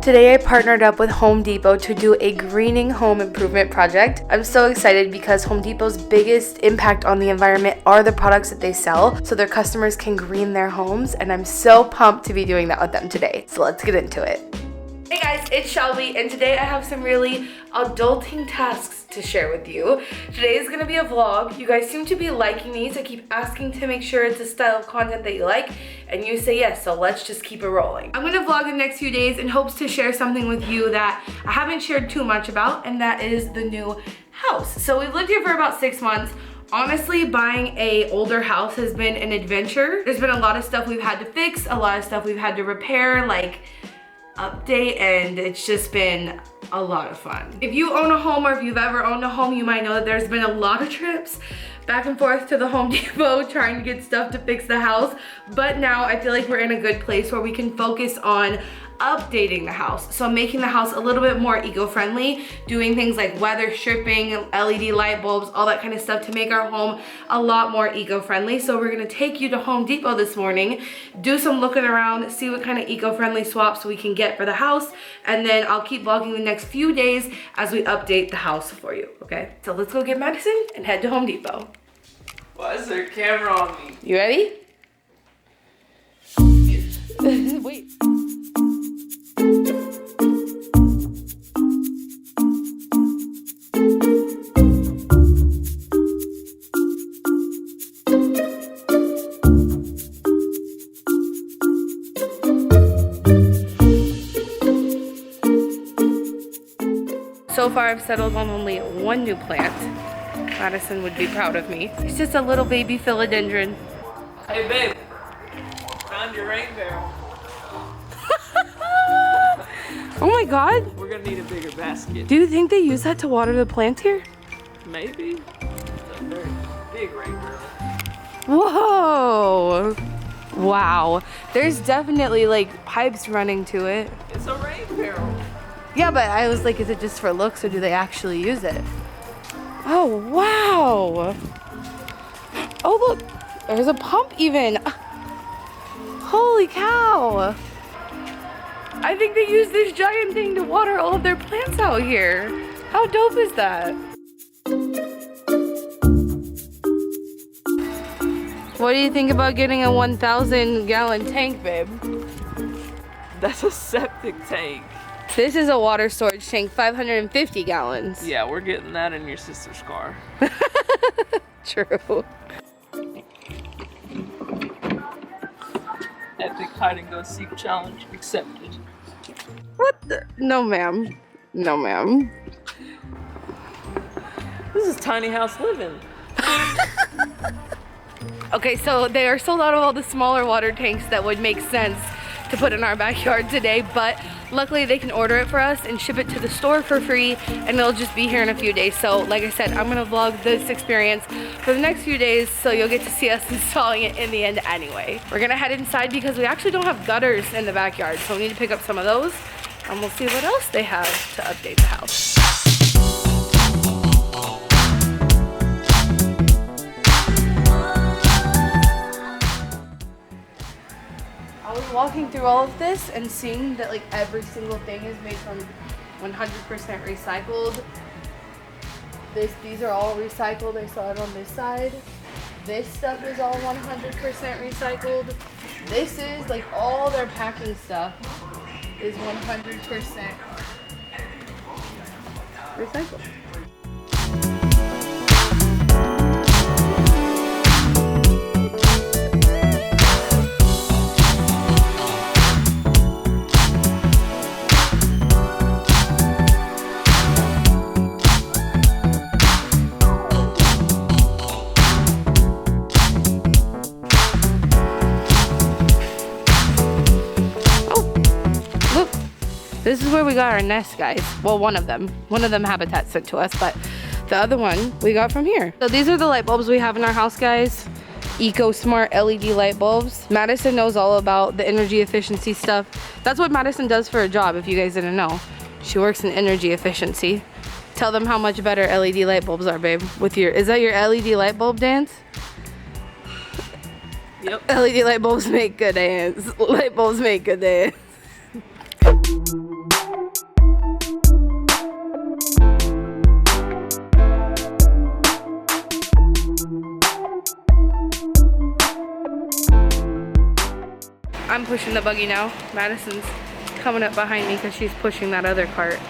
Today I partnered up with Home Depot to do a greening home improvement project. I'm so excited because Home Depot's biggest impact on the environment are the products that they sell so their customers can green their homes, and I'm so pumped to be doing that with them today. So let's get into it. Hey guys, it's Shelby, and today I have some really adulting tasks to share with you. Today is gonna be a vlog. You guys seem to be liking these. I keep asking to make sure it's a style of content that you like, and you say yes, so let's just keep it rolling. I'm gonna vlog the next few days in hopes to share something with you that I haven't shared too much about, and that is the new house. So we've lived here for about 6 months. Honestly, buying a older house has been an adventure. There's been a lot of stuff we've had to fix, a lot of stuff we've had to repair, like update, and it's just been a lot of fun. If you own a home, or if you've ever owned a home, you might know that there's been a lot of trips back and forth to the Home Depot trying to get stuff to fix the house. But now I feel like we're in a good place where we can focus on updating the house. So making the house a little bit more eco-friendly, doing things like weather stripping, LED light bulbs, all that kind of stuff to make our home a lot more eco-friendly. So we're gonna take you to Home Depot this morning, do some looking around, see what kind of eco-friendly swaps we can get for the house, and then I'll keep vlogging the next few days as we update the house for you, okay? So let's go get Madison and head to Home Depot. Why is there a camera on me? You ready? Wait. So far I've settled on only one new plant. Madison would be proud of me. It's just a little baby philodendron. Hey babe, found your rain barrel. Oh my god. We're gonna need a bigger basket. Do you think they use that to water the plants here? Maybe. It's a very big rain barrel. Whoa. Wow. There's definitely like pipes running to it. It's a rain barrel. Yeah, but I was like, is it just for looks or do they actually use it? Oh, wow. Oh, look, there's a pump even. Holy cow. I think they use this giant thing to water all of their plants out here. How dope is that? What do you think about getting a 1,000-gallon tank, babe? That's a septic tank. This is a water storage tank, 550 gallons. Yeah, we're getting that in your sister's car. True. Epic hide and go seek challenge accepted. What the? No, ma'am. No, ma'am. This is tiny house living. Okay, so they are sold out of all the smaller water tanks that would make sense to put in our backyard today, but luckily they can order it for us and ship it to the store for free, and it'll just be here in a few days. So like I said, I'm gonna vlog this experience for the next few days, so you'll get to see us installing it in the end anyway. We're gonna head inside because we actually don't have gutters in the backyard, so we need to pick up some of those, and we'll see what else they have to update the house. I was walking through all of this and seeing that like every single thing is made from 100% recycled. These are all recycled. I saw it on this side. This stuff is all 100% recycled. This is like all their packing stuff is 100% recycled. This is where we got our nest, guys. Well, one of them habitat sent to us, but the other one we got from here. So these are the light bulbs we have in our house, guys. Eco-Smart LED light bulbs. Madison knows all about the energy efficiency stuff. That's what Madison does for a job, if you guys didn't know. She works in energy efficiency. Tell them how much better LED light bulbs are, babe. With your, is that your LED light bulb dance? Yep. LED light bulbs make good dance. Light bulbs make good dance. I'm pushing the buggy now. Madison's coming up behind me because she's pushing that other cart.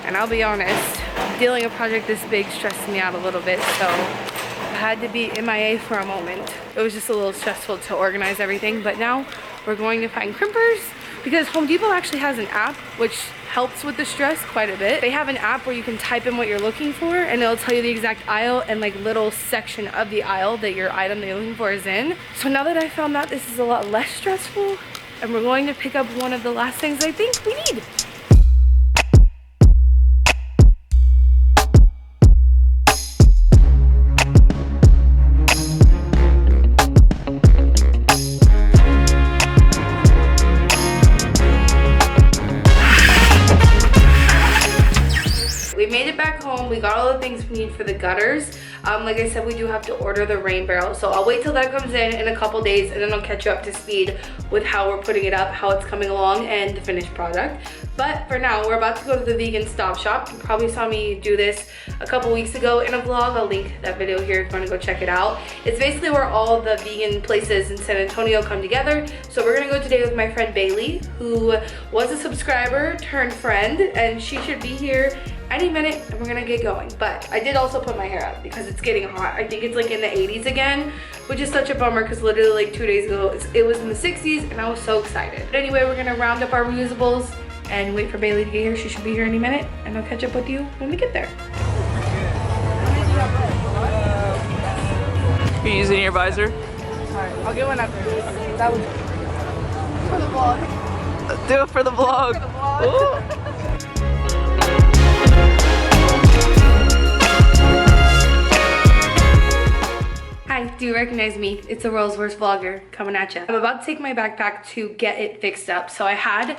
And I'll be honest, dealing a project this big stressed me out a little bit, so I had to be MIA for a moment. It was just a little stressful to organize everything, but now we're going to find crimpers because Home Depot actually has an app which helps with the stress quite a bit. They have an app where you can type in what you're looking for and it'll tell you the exact aisle and like little section of the aisle that your item that you're looking for is in. So now that I found that, this is a lot less stressful, and we're going to pick up one of the last things I think we need. We made it back home. We got all the things we need for the gutters. Like I said, we do have to order the rain barrel, so I'll wait till that comes in a couple days, and then I'll catch you up to speed with how we're putting it up, how it's coming along, and the finished product. But for now, we're about to go to the vegan stop shop. You probably saw me do this a couple weeks ago in a vlog. I'll link that video here if you want to go check it out. It's basically where all the vegan places in San Antonio come together. So we're gonna go today with my friend Bailey, who was a subscriber turned friend, and she should be here any minute, and we're gonna get going. But I did also put my hair up because it's getting hot. I think it's like in the 80s again, which is such a bummer because literally like 2 days ago it was in the 60s and I was so excited. But anyway, we're gonna round up our reusables and wait for Bailey to get here. She should be here any minute, and I'll catch up with you when we get there. You using your visor? Alright, I'll get one after. That was for the vlog. Do it for the vlog. For the vlog. Hi, do you recognize me? It's the world's worst vlogger coming at you. I'm about to take my backpack to get it fixed up. So I had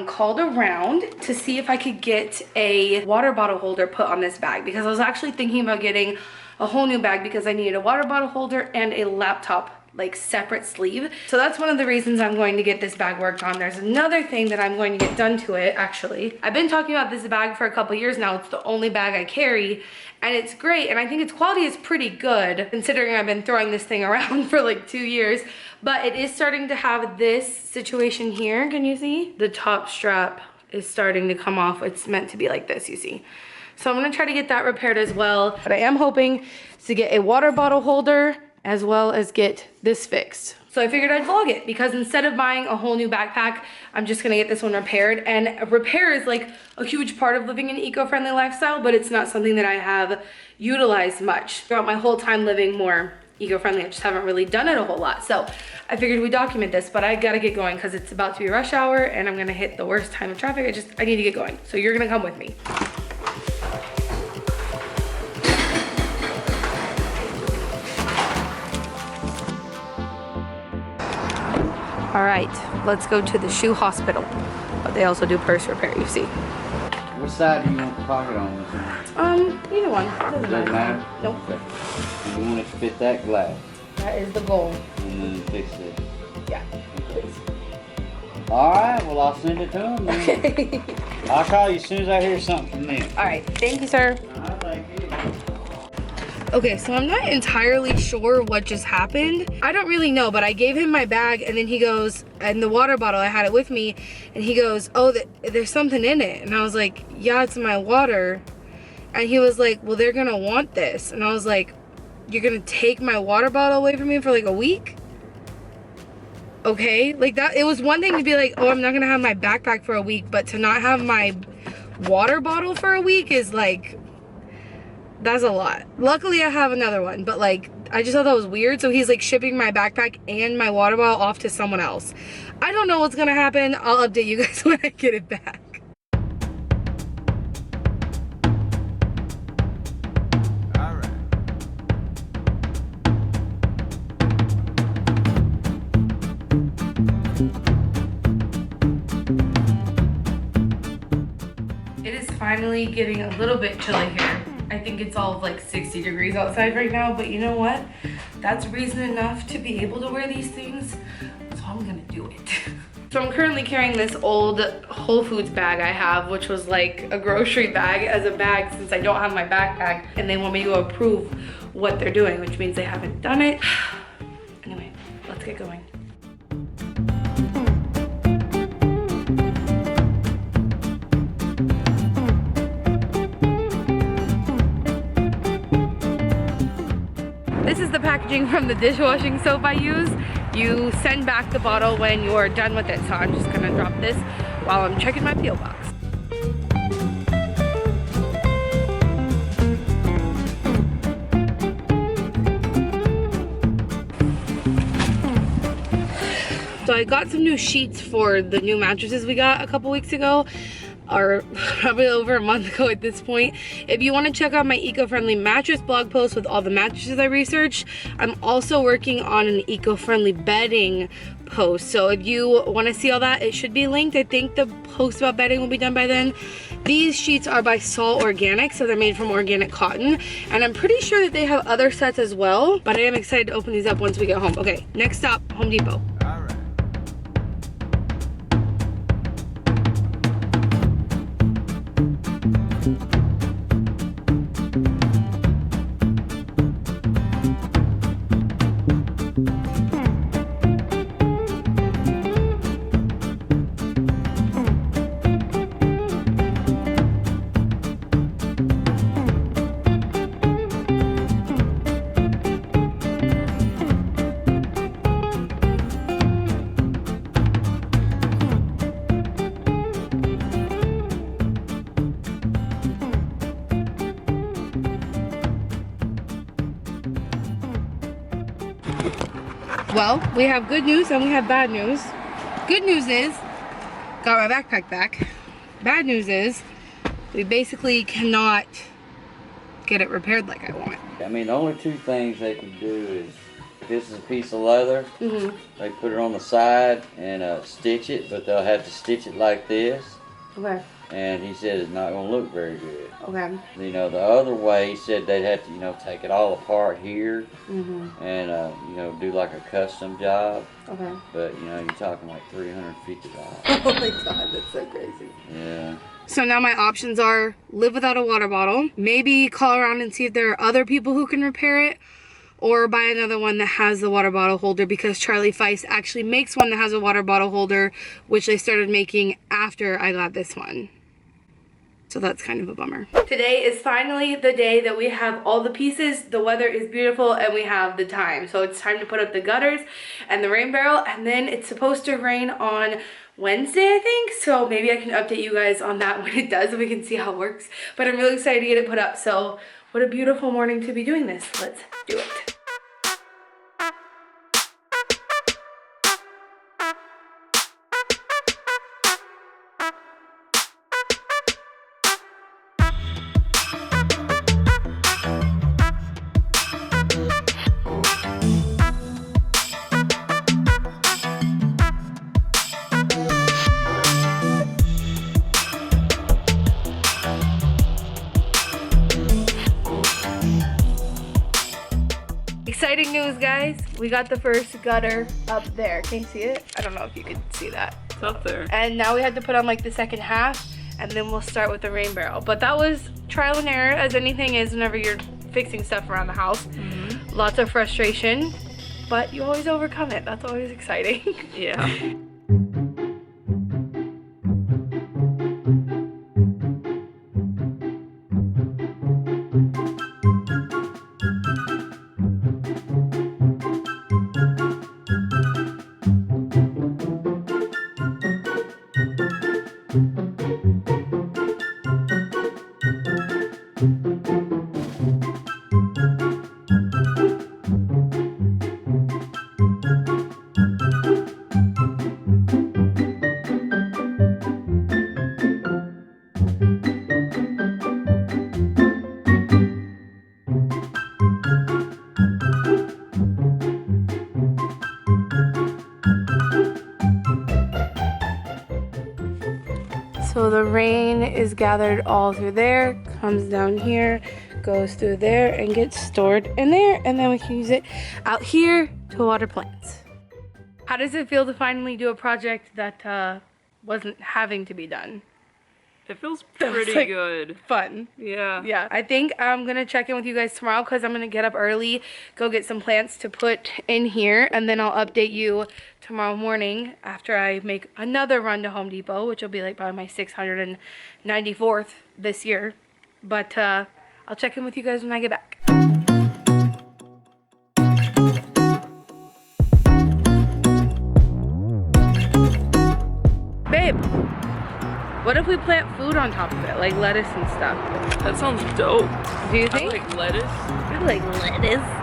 called around to see if I could get a water bottle holder put on this bag, because I was actually thinking about getting a whole new bag because I needed a water bottle holder and a laptop like separate sleeve. So that's one of the reasons I'm going to get this bag worked on. There's another thing that I'm going to get done to it actually. I've been talking about this bag for a couple years now. It's the only bag I carry and it's great, and I think its quality is pretty good considering I've been throwing this thing around for like 2 years, but it is starting to have this situation here. Can you see? The top strap is starting to come off. It's meant to be like this, you see. So I'm gonna try to get that repaired as well, but I am hoping to get a water bottle holder as well as get this fixed. So I figured I'd vlog it because instead of buying a whole new backpack, I'm just gonna get this one repaired. And repair is like a huge part of living an eco-friendly lifestyle, but it's not something that I have utilized much throughout my whole time living more eco-friendly. I just haven't really done it a whole lot. So I figured we'd document this, but I gotta get going because it's about to be rush hour and I'm gonna hit the worst time of traffic. I need to get going. So you're gonna come with me. All right, let's go to the shoe hospital. But they also do purse repair, you see. What side do you want the pocket on this one? Either one. Doesn't matter? Nope. Okay. You want it to fit that glass. That is the goal. And then fix it. Yeah, please. Alright, well I'll send it to him then. Okay. I'll call you as soon as I hear something from them. All right, thank you, sir. Alright, thank you. Okay, so I'm not entirely sure what just happened. I don't really know, but I gave him my bag and then he goes, and the water bottle, I had it with me, and he goes, oh, there's something in it. And I was like, yeah, it's my water. And he was like, well, they're gonna want this. And I was like, you're gonna take my water bottle away from me for like a week? Okay, like that, it was one thing to be like, oh, I'm not gonna have my backpack for a week, but to not have my water bottle for a week is like, that's a lot. Luckily I have another one, but like I just thought that was weird. So he's like shipping my backpack and my water bottle off to someone else. I don't know what's gonna happen. I'll update you guys when I get it back. It is finally getting a little bit chilly here. I think it's all of like 60 degrees outside right now, but you know what? That's reason enough to be able to wear these things, so I'm gonna do it. So I'm currently carrying this old Whole Foods bag I have, which was like a grocery bag as a bag since I don't have my backpack, and they want me to approve what they're doing, which means they haven't done it. Anyway, let's get going. This is the packaging from the dishwashing soap I use. You send back the bottle when you're done with it. So I'm just gonna drop this while I'm checking my P.O. box. So I got some new sheets for the new mattresses we got a couple weeks ago, or probably over a month ago at this point. If you want to check out my eco-friendly mattress blog post with all the mattresses I researched, I'm also working on an eco-friendly bedding post. So if you want to see all that, it should be linked. I think the post about bedding will be done by then. These sheets are by Sol Organic, so they're made from organic cotton, and I'm pretty sure that they have other sets as well, but I am excited to open these up once we get home. Okay, next stop, Home Depot. Well, we have good news and we have bad news. Good news is, got my backpack back. Bad news is, we basically cannot get it repaired like I want. I mean, the only two things they can do is, this is a piece of leather, they put it on the side and stitch it, but they'll have to stitch it like this. Okay. And he said it's not going to look very good. Okay. You know, the other way, he said they'd have to, you know, take it all apart here and, you know, do like a custom job. Okay. But, you know, you're talking like $350. Oh my god, that's so crazy. Yeah. So now my options are live without a water bottle, maybe call around and see if there are other people who can repair it, or buy another one that has the water bottle holder, because Charlie Feist actually makes one that has a water bottle holder, which they started making after I got this one. So that's kind of a bummer. Today is finally the day that we have all the pieces, the weather is beautiful, and we have the time. So it's time to put up the gutters and the rain barrel, and then it's supposed to rain on Wednesday, I think. So maybe I can update you guys on that when it does, and we can see how it works. But I'm really excited to get it put up. So what a beautiful morning to be doing this. Let's do it. Exciting news, guys. We got the first gutter up there. Can you see it? I don't know if you can see that. It's up there. And now we have to put on like the second half, and then we'll start with the rain barrel. But that was trial and error, as anything is whenever you're fixing stuff around the house. Lots of frustration, but you always overcome it. That's always exciting. Yeah. So the rain is gathered all through there, comes down here, goes through there, and gets stored in there, and then we can use it out here to water plants. How does it feel to finally do a project that wasn't having to be done? It feels Feels pretty like good. fun. Yeah. Yeah, I think I'm gonna check in with you guys tomorrow because I'm gonna get up early, go get some plants to put in here, and then I'll update you tomorrow morning after I make another run to Home Depot, which will be like probably my 694th this year. But I'll check in with you guys when I get back. Babe, what if we plant food on top of it, like lettuce and stuff? That sounds dope. Do you think? I like lettuce. I like lettuce.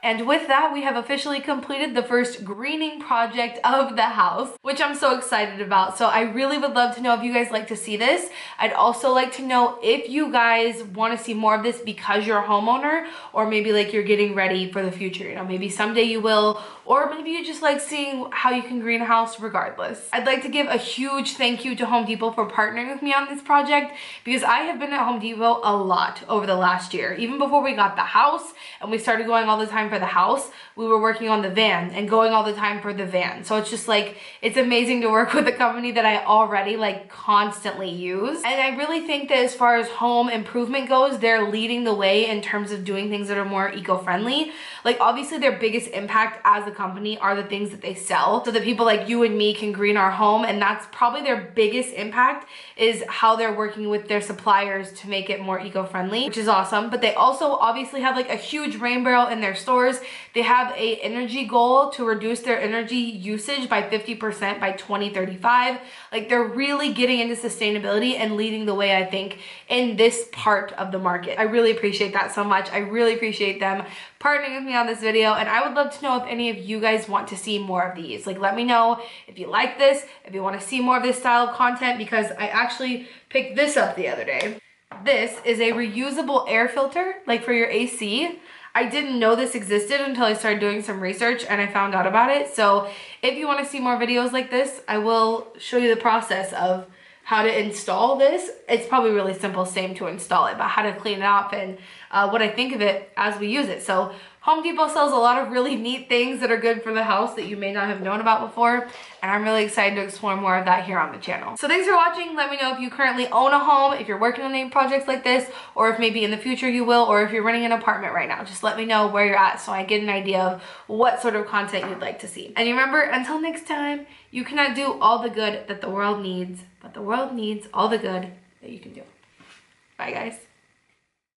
And with that, we have officially completed the first greening project of the house, which I'm so excited about. So I really would love to know if you guys like to see this. I'd also like to know if you guys want to see more of this because you're a homeowner, or maybe like you're getting ready for the future. You know, maybe someday you will, or maybe you just like seeing how you can green a house regardless. I'd like to give a huge thank you to Home Depot for partnering with me on this project, because I have been at Home Depot a lot over the last year. Even before we got the house and we started going all the time for the house, we were working on the van and going all the time for the van. So it's just like, it's amazing to work with a company that I already like constantly use. And I really think that as far as home improvement goes, they're leading the way in terms of doing things that are more eco-friendly. Like obviously their biggest impact as a company are the things that they sell, so that people like you and me can green our home. And that's probably their biggest impact, is how they're working with their suppliers to make it more eco-friendly, which is awesome. But they also obviously have like a huge rain barrel in their stores. They have a energy goal to reduce their energy usage by 50% by 2035. Like they're really getting into sustainability and leading the way, I think, in this part of the market. I really appreciate that so much. I really appreciate them partnering with me on this video, and I would love to know if any of you guys want to see more of these. Like let me know if you like this, if you want to see more of this style of content, because I actually picked this up the other day. This is a reusable air filter, like for your AC. I didn't know this existed until I started doing some research and I found out about it. So if you want to see more videos like this, I will show you the process of how to install this. It's probably really simple, same to install it, but how to clean it up and what I think of it as we use it. So Home Depot sells a lot of really neat things that are good for the house that you may not have known about before, and I'm really excited to explore more of that here on the channel. So thanks for watching. Let me know if you currently own a home, if you're working on any projects like this, or if maybe in the future you will, or if you're renting an apartment right now. Just let me know where you're at so I get an idea of what sort of content you'd like to see. And remember, until next time, you cannot do all the good that the world needs, but the world needs all the good that you can do. Bye guys.